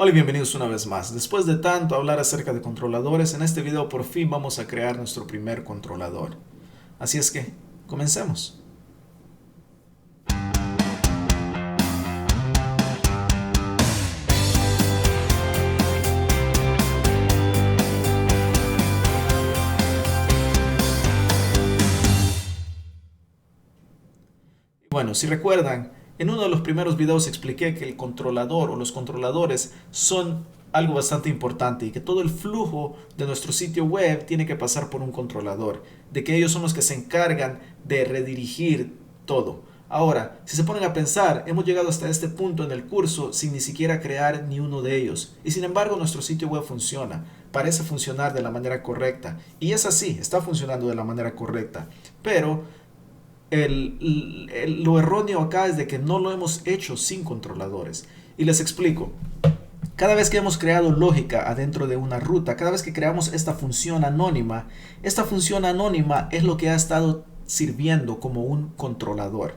Hola y bienvenidos una vez más. Después de tanto hablar acerca de controladores, en este video por fin vamos a crear nuestro primer controlador. Así es que, comencemos. Bueno, si recuerdan, en uno de los primeros videos expliqué que el controlador o los controladores son algo bastante importante y que todo el flujo de nuestro sitio web tiene que pasar por un controlador, de que ellos son los que se encargan de redirigir todo. Ahora, si se ponen a pensar, hemos llegado hasta este punto en el curso sin ni siquiera crear ni uno de ellos. Y sin embargo, nuestro sitio web funciona, parece funcionar de la manera correcta. Y es así, está funcionando de la manera correcta. Pero lo erróneo acá es de que no lo hemos hecho sin controladores. Y les explico. Cada vez que hemos creado lógica adentro de una ruta, cada vez que creamos esta función anónima es lo que ha estado sirviendo como un controlador.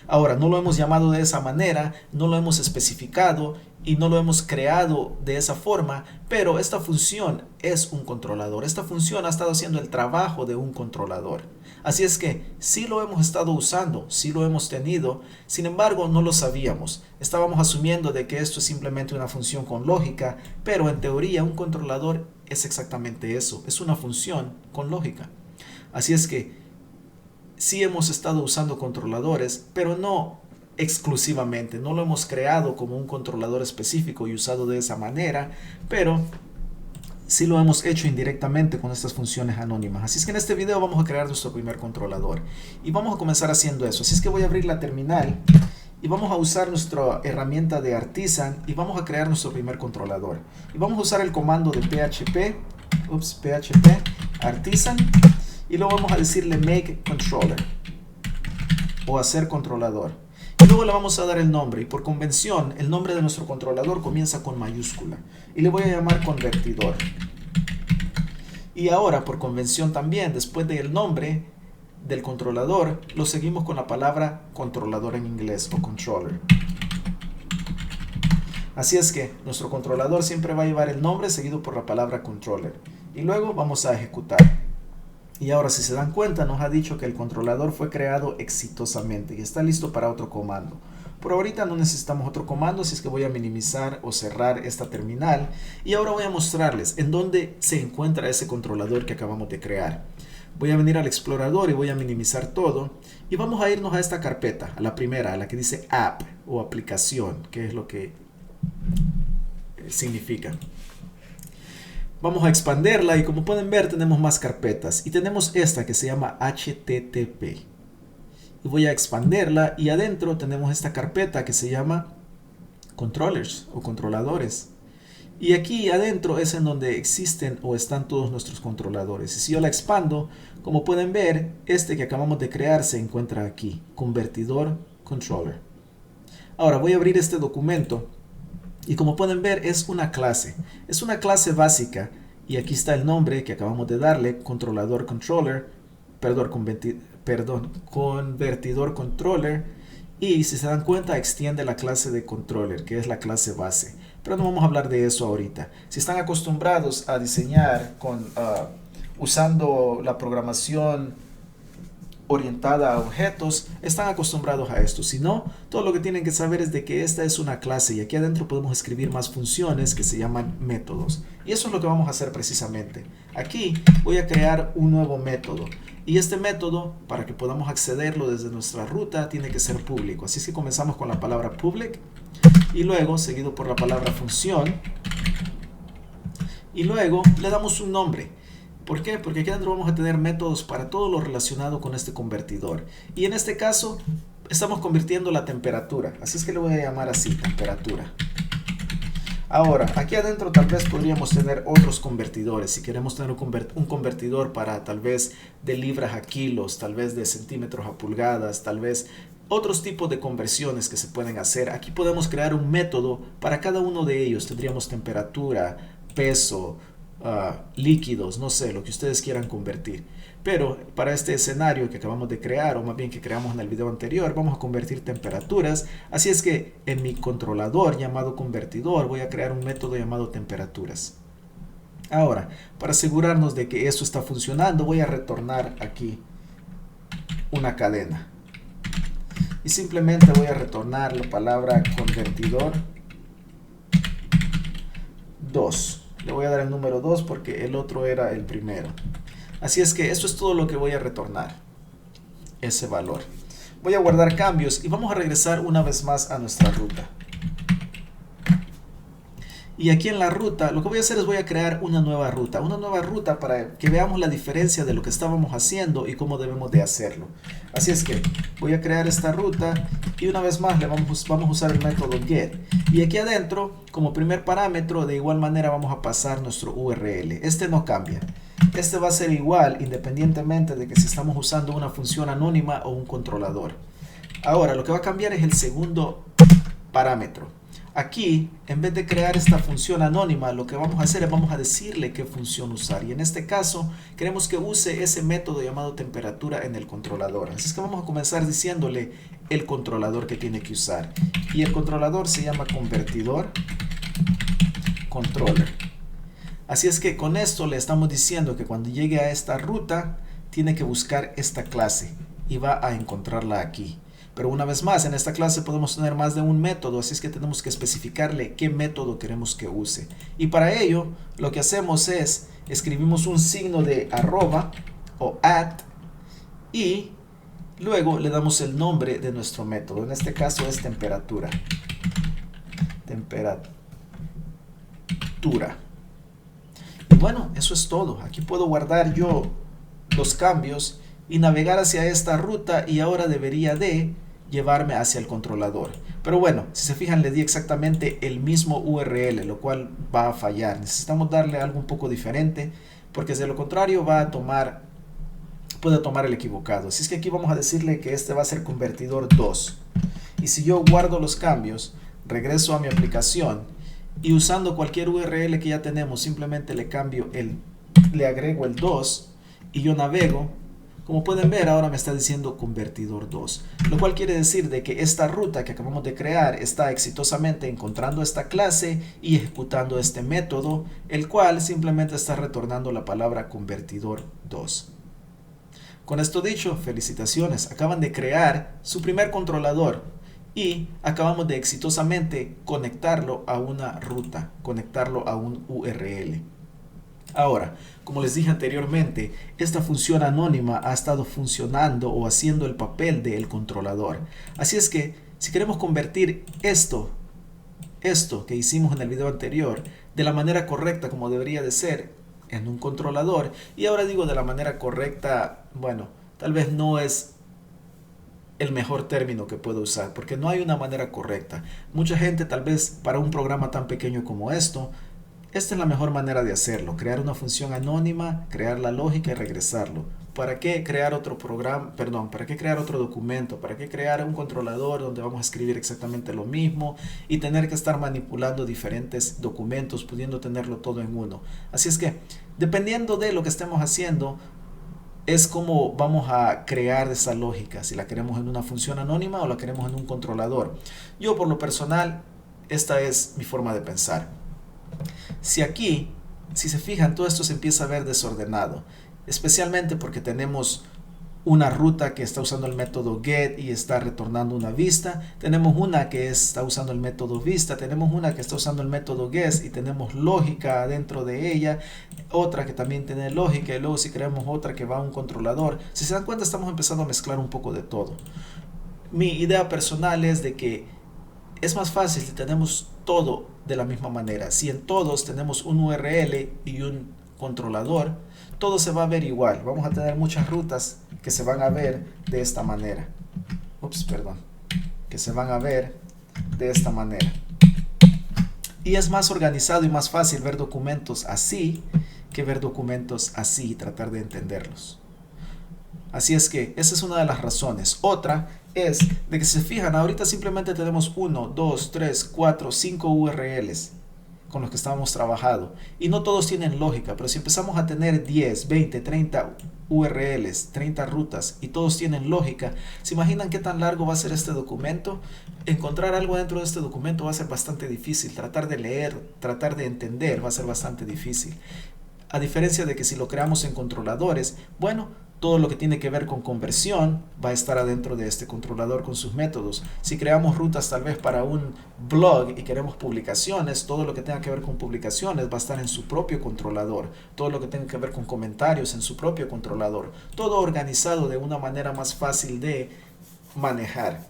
Ahora, no lo hemos llamado de esa manera, no lo hemos especificado y no lo hemos creado de esa forma, pero esta función es un controlador. Esta función ha estado haciendo el trabajo de un controlador. Así es que sí lo hemos estado usando, sí lo hemos tenido, sin embargo no lo sabíamos. Estábamos asumiendo de que esto es simplemente una función con lógica, pero en teoría un controlador es exactamente eso, es una función con lógica. Así es que sí hemos estado usando controladores, pero no exclusivamente, no lo hemos creado como un controlador específico y usado de esa manera, pero sí lo hemos hecho indirectamente con estas funciones anónimas. Así es que en este video vamos a crear nuestro primer controlador y vamos a comenzar haciendo eso. Así es que voy a abrir la terminal y vamos a usar nuestra herramienta de Artisan y vamos a crear nuestro primer controlador. Y vamos a usar el comando de php artisan y luego vamos a decirle make controller o hacer controlador. Y luego le vamos a dar el nombre y por convención el nombre de nuestro controlador comienza con mayúscula y le voy a llamar convertidor. Y ahora por convención también después del nombre del controlador lo seguimos con la palabra controlador en inglés o controller. Así es que nuestro controlador siempre va a llevar el nombre seguido por la palabra controller y luego vamos a ejecutar. Y ahora si se dan cuenta nos ha dicho que el controlador fue creado exitosamente y está listo para otro comando. Por ahorita no necesitamos otro comando, así es que voy a minimizar o cerrar esta terminal. Y ahora voy a mostrarles en dónde se encuentra ese controlador que acabamos de crear. Voy a venir al explorador y voy a minimizar todo. Y vamos a irnos a esta carpeta, a la primera, a la que dice app o aplicación, que es lo que significa. Vamos a expandirla y como pueden ver tenemos más carpetas y tenemos esta que se llama HTTP. Y voy a expandirla y adentro tenemos esta carpeta que se llama controllers o controladores. Y aquí adentro es en donde existen o están todos nuestros controladores. Y si yo la expando, como pueden ver, este que acabamos de crear se encuentra aquí, convertidor controller. Ahora voy a abrir este documento. Y como pueden ver es una clase básica y aquí está el nombre que acabamos de darle, controlador controller, convertidor controller y si se dan cuenta extiende la clase de controller que es la clase base, pero no vamos a hablar de eso ahorita. Si están acostumbrados a diseñar usando la programación orientada a objetos, están acostumbrados a esto. Si no, todo lo que tienen que saber es de que esta es una clase y aquí adentro podemos escribir más funciones que se llaman métodos. Y eso es lo que vamos a hacer precisamente. Aquí voy a crear un nuevo método. Y este método, para que podamos accederlo desde nuestra ruta, tiene que ser público. Así es que comenzamos con la palabra public y luego seguido por la palabra función y luego le damos un nombre. ¿Por qué? Porque aquí adentro vamos a tener métodos para todo lo relacionado con este convertidor. Y en este caso estamos convirtiendo la temperatura. Así es que le voy a llamar así, temperatura. Ahora, aquí adentro tal vez podríamos tener otros convertidores. Si queremos tener un convertidor para tal vez de libras a kilos, tal vez de centímetros a pulgadas, tal vez otros tipos de conversiones que se pueden hacer. Aquí podemos crear un método para cada uno de ellos. Tendríamos temperatura, peso, líquidos, no sé, lo que ustedes quieran convertir. Pero para este escenario que acabamos de crear, o más bien que creamos en el video anterior, vamos a convertir temperaturas. Así es que en mi controlador llamado convertidor voy a crear un método llamado temperaturas. Ahora, para asegurarnos de que esto está funcionando, voy a retornar aquí una cadena. Y simplemente voy a retornar la palabra convertidor 2. Le voy a dar el número 2 porque el otro era el primero. Así es que esto es todo lo que voy a retornar, ese valor. Voy a guardar cambios y vamos a regresar una vez más a nuestra ruta. Y aquí en la ruta, lo que voy a hacer es voy a crear una nueva ruta para que veamos la diferencia de lo que estábamos haciendo y cómo debemos de hacerlo. Así es que voy a crear esta ruta y una vez más vamos a usar el método get. Y aquí adentro, como primer parámetro, de igual manera vamos a pasar nuestro URL. Este no cambia. Este va a ser igual independientemente de que si estamos usando una función anónima o un controlador. Ahora, lo que va a cambiar es el segundo parámetro. Aquí, en vez de crear esta función anónima, lo que vamos a hacer es vamos a decirle qué función usar. Y en este caso, queremos que use ese método llamado temperatura en el controlador. Así es que vamos a comenzar diciéndole el controlador que tiene que usar. Y el controlador se llama convertidor controller. Así es que con esto le estamos diciendo que cuando llegue a esta ruta, tiene que buscar esta clase y va a encontrarla aquí. Pero una vez más, en esta clase podemos tener más de un método, así es que tenemos que especificarle qué método queremos que use. Y para ello, lo que hacemos es, escribimos un signo de arroba o @ y luego le damos el nombre de nuestro método. En este caso es temperatura. Temperatura. Y bueno, eso es todo. Aquí puedo guardar yo los cambios y navegar hacia esta ruta y ahora debería de llevarme hacia el controlador. Pero bueno, si se fijan le di exactamente el mismo URL, lo cual va a fallar. Necesitamos darle algo un poco diferente porque de lo contrario puede tomar el equivocado. Así es que aquí vamos a decirle que este va a ser convertidor 2. Y si yo guardo los cambios, regreso a mi aplicación y usando cualquier URL que ya tenemos, simplemente le agrego el 2 y yo navego. Como pueden ver, ahora me está diciendo convertidor 2, lo cual quiere decir de que esta ruta que acabamos de crear está exitosamente encontrando esta clase y ejecutando este método, el cual simplemente está retornando la palabra convertidor 2. Con esto dicho, felicitaciones, acaban de crear su primer controlador y acabamos de exitosamente conectarlo a una ruta, conectarlo a un URL. Ahora, como les dije anteriormente, esta función anónima ha estado funcionando o haciendo el papel del controlador. Así es que, si queremos convertir esto que hicimos en el video anterior, de la manera correcta como debería de ser en un controlador, y ahora digo de la manera correcta, bueno, tal vez no es el mejor término que puedo usar, porque no hay una manera correcta. Mucha gente tal vez para un programa tan pequeño como esto, esta es la mejor manera de hacerlo, crear una función anónima, crear la lógica y regresarlo. ¿Para qué crear otro programa? Perdón, ¿para qué crear otro documento? ¿Para qué crear un controlador donde vamos a escribir exactamente lo mismo y tener que estar manipulando diferentes documentos, pudiendo tenerlo todo en uno? Así es que, dependiendo de lo que estemos haciendo, es como vamos a crear esa lógica, si la queremos en una función anónima o la queremos en un controlador. Yo, por lo personal, esta es mi forma de pensar. Si se fijan, todo esto se empieza a ver desordenado, especialmente porque tenemos una ruta que está usando el método get y está retornando una vista, tenemos una que está usando el método vista, tenemos una que está usando el método guess y tenemos lógica dentro de ella, otra que también tiene lógica y luego si creamos otra que va a un controlador. Si se dan cuenta, estamos empezando a mezclar un poco de todo. Mi idea personal es de que es más fácil si tenemos todo de la misma manera. Si en todos tenemos un URL y un controlador, todo se va a ver igual. Vamos a tener muchas rutas que se van a ver de esta manera. Que se van a ver de esta manera. Y es más organizado y más fácil ver documentos así que ver documentos así y tratar de entenderlos. Así es que esa es una de las razones. Otra es de que si se fijan, ahorita simplemente tenemos 1, 2, 3, 4, 5 URLs con los que estábamos trabajando. Y no todos tienen lógica, pero si empezamos a tener 10, 20, 30 URLs, 30 rutas y todos tienen lógica, ¿se imaginan qué tan largo va a ser este documento? Encontrar algo dentro de este documento va a ser bastante difícil. Tratar de leer, tratar de entender va a ser bastante difícil. A diferencia de que si lo creamos en controladores, bueno, todo lo que tiene que ver con conversión va a estar adentro de este controlador con sus métodos. Si creamos rutas tal vez para un blog y queremos publicaciones, todo lo que tenga que ver con publicaciones va a estar en su propio controlador. Todo lo que tenga que ver con comentarios en su propio controlador. Todo organizado de una manera más fácil de manejar.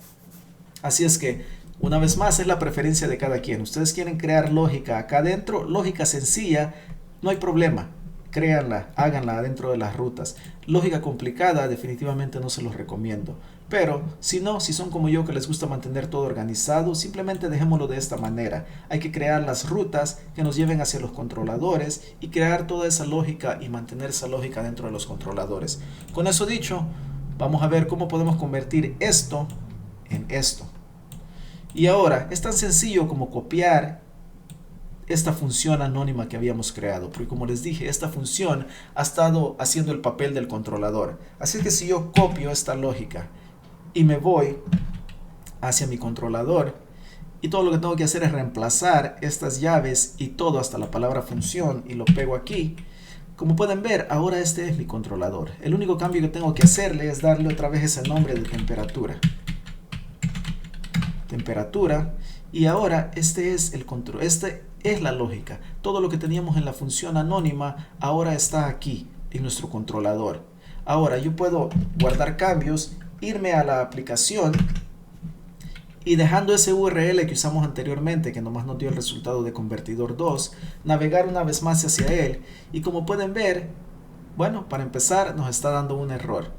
Así es que, una vez más, es la preferencia de cada quien. Ustedes quieren crear lógica acá adentro, lógica sencilla, no hay problema. Créanla, háganla adentro de las rutas. Lógica complicada definitivamente no se los recomiendo. Pero si no, si son como yo que les gusta mantener todo organizado, simplemente dejémoslo de esta manera. Hay que crear las rutas que nos lleven hacia los controladores y crear toda esa lógica y mantener esa lógica dentro de los controladores. Con eso dicho, vamos a ver cómo podemos convertir esto en esto. Y ahora, es tan sencillo como copiar esta función anónima que habíamos creado, porque como les dije, esta función ha estado haciendo el papel del controlador. Así que si yo copio esta lógica y me voy hacia mi controlador, y todo lo que tengo que hacer es reemplazar estas llaves y todo hasta la palabra función y lo pego aquí, como pueden ver, ahora este es mi controlador. El único cambio que tengo que hacerle es darle otra vez ese nombre de temperatura. Temperatura. Y ahora este es el control, este es la lógica. Todo lo que teníamos en la función anónima ahora está aquí en nuestro controlador. Ahora yo puedo guardar cambios, irme a la aplicación y dejando ese URL que usamos anteriormente, que nomás nos dio el resultado de convertidor 2, navegar una vez más hacia él. Y como pueden ver, bueno, para empezar nos está dando un error.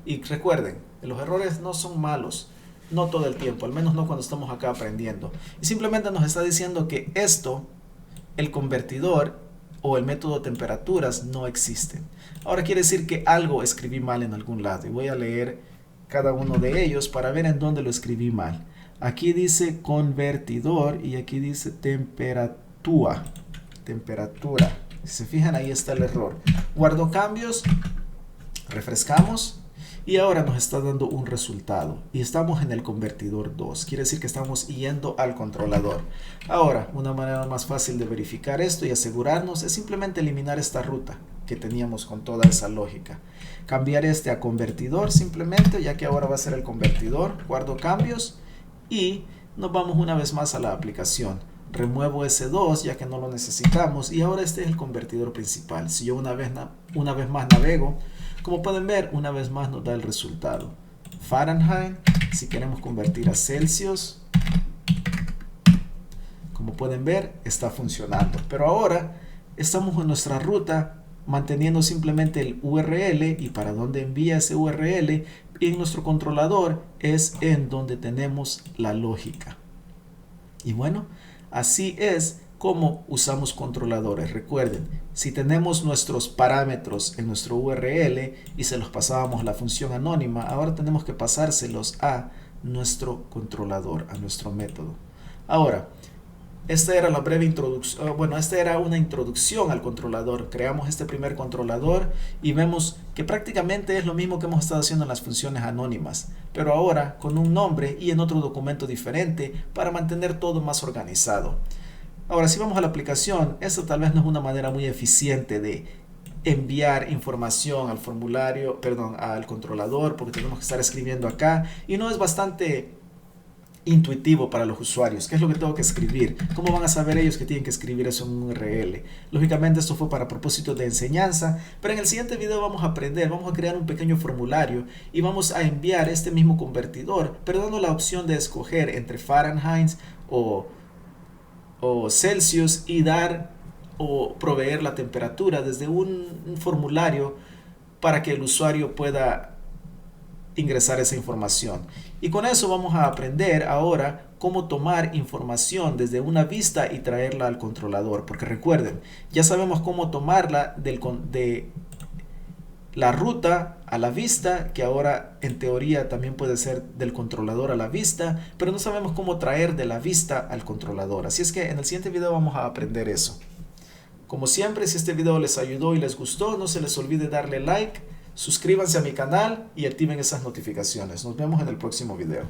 Y recuerden, los errores no son malos. No todo el tiempo, al menos no cuando estamos acá aprendiendo. Y simplemente nos está diciendo que esto, el convertidor o el método de temperaturas no existen. Ahora quiere decir que algo escribí mal en algún lado. Y voy a leer cada uno de ellos para ver en dónde lo escribí mal. Aquí dice convertidor y aquí dice temperatura. Temperatura. Si se fijan, ahí está el error. Guardo cambios, refrescamos. Y ahora nos está dando un resultado y estamos en el convertidor 2. Quiere decir que estamos yendo al controlador. Ahora, una manera más fácil de verificar esto y asegurarnos es simplemente eliminar esta ruta que teníamos con toda esa lógica. Cambiar este a convertidor simplemente, ya que ahora va a ser el convertidor. Guardo cambios y nos vamos una vez más a la aplicación. Remuevo ese 2 ya que no lo necesitamos y ahora este es el convertidor principal. Si yo una vez más navego, como pueden ver, una vez más nos da el resultado. Fahrenheit, si queremos convertir a Celsius, como pueden ver, está funcionando. Pero ahora estamos en nuestra ruta manteniendo simplemente el URL y para dónde envía ese URL y en nuestro controlador es en donde tenemos la lógica. Y bueno, así es como usamos controladores. Recuerden, si tenemos nuestros parámetros en nuestro URL y se los pasábamos a la función anónima, ahora tenemos que pasárselos a nuestro controlador, a nuestro método. Ahora, esta era la breve introducción, esta era una introducción al controlador. Creamos este primer controlador y vemos que prácticamente es lo mismo que hemos estado haciendo en las funciones anónimas, pero ahora con un nombre y en otro documento diferente para mantener todo más organizado. Ahora, si vamos a la aplicación, esto tal vez no es una manera muy eficiente de enviar información al formulario, al controlador, porque tenemos que estar escribiendo acá y no es bastante intuitivo para los usuarios. ¿Qué es lo que tengo que escribir? ¿Cómo van a saber ellos que tienen que escribir eso en un URL? Lógicamente esto fue para propósitos de enseñanza, pero en el siguiente video vamos a aprender, vamos a crear un pequeño formulario y vamos a enviar este mismo convertidor, pero dando la opción de escoger entre Fahrenheit o Celsius y dar o proveer la temperatura desde un formulario para que el usuario pueda ingresar esa información. Y con eso vamos a aprender ahora cómo tomar información desde una vista y traerla al controlador, porque recuerden, ya sabemos cómo tomarla la ruta a la vista, que ahora en teoría también puede ser del controlador a la vista, pero no sabemos cómo traer de la vista al controlador. Así es que en el siguiente video vamos a aprender eso. Como siempre, si este video les ayudó y les gustó, no se les olvide darle like, suscríbanse a mi canal y activen esas notificaciones. Nos vemos en el próximo video.